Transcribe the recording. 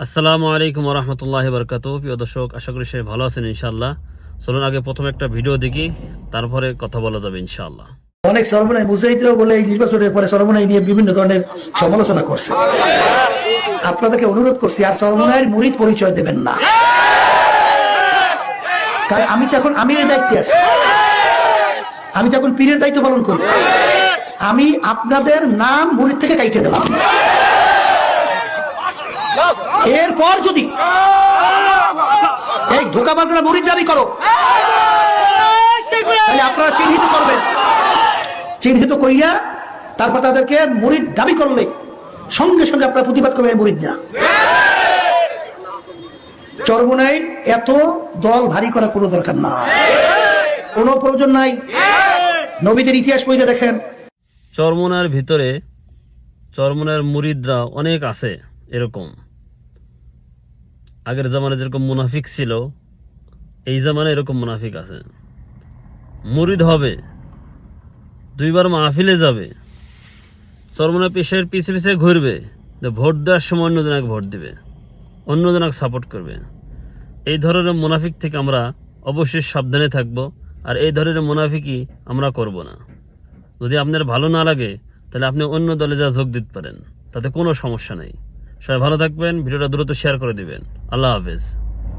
আসসালামু আলাইকুম রহমতুল্লাহি বারকাতুহু। প্রিয় দর্শক, আশা করি সবাই ভালো আছেন ইনশাআল্লাহ। চলুন আগে প্রথমে একটা ভিডিও দেখি, তারপরে কথা বলা যাবে ইনশাআল্লাহ। অনেক সর্বনাই মুজাহিদরাও বলে এই নির্বাচনের পরে সর্বনাই নিয়ে বিভিন্ন ধরনের সমালোচনা করছে। আপনাদেরকে অনুরোধ করছি আর সর্বনায়ের মুরিদ পরিচয় দেবেন না, কারণ আমি তো এখন আমিরের দায়িত্বে আছি, আমি তো এখন পীরের দায়িত্ব পালন করি। আমি আপনাদের নাম মুরিদ থেকে কাইটে দিলাম। এরপর যদি এই ধোকাবাজরা মুরিদ দাবি করো, তাহলে আপনারা চিহ্নিত করবেন, চিহ্নিত করিয়া তারপর তাদেরকে মুরিদ দাবি করলে সঙ্গে সঙ্গে আপনারা প্রতিবাদ করবেন মুরিদ না। চরমোনাই এত দল ভারী করা কোনো দরকার নাই, কোনো প্রয়োজন নাই। নবীদের ইতিহাস বইতে দেখেন, চরমোনার ভিতরে চরমোনার মুরিদরা অনেক আছে। এরকম আগের জামানায় যেরকম মুনাফিক ছিল, এই জামানায় এরকম মুনাফিক আছে। মুরিদ হবে, দুইবার মাহফিলে যাবে, চরমোনা পেশের পিছে পিছে ঘুরবে, ভোট দেওয়ার সময় অন্যজনকে ভোট দিবে, অন্যজনকে সাপোর্ট করবে। এই ধরনের মুনাফিক থেকে আমরা অবশ্যই সাবধানে থাকব, আর এই ধরনের মুনাফিকই আমরা করব না। যদি আপনার ভালো না লাগে তাহলে আপনি অন্য দলে যা যোগ দিতে পারেন, তাতে কোনো সমস্যা নেই। সবাই ভালো থাকবেন, ভিডিওটা দ্রুত শেয়ার করে দিবেন। আল্লাহ হাফেজ।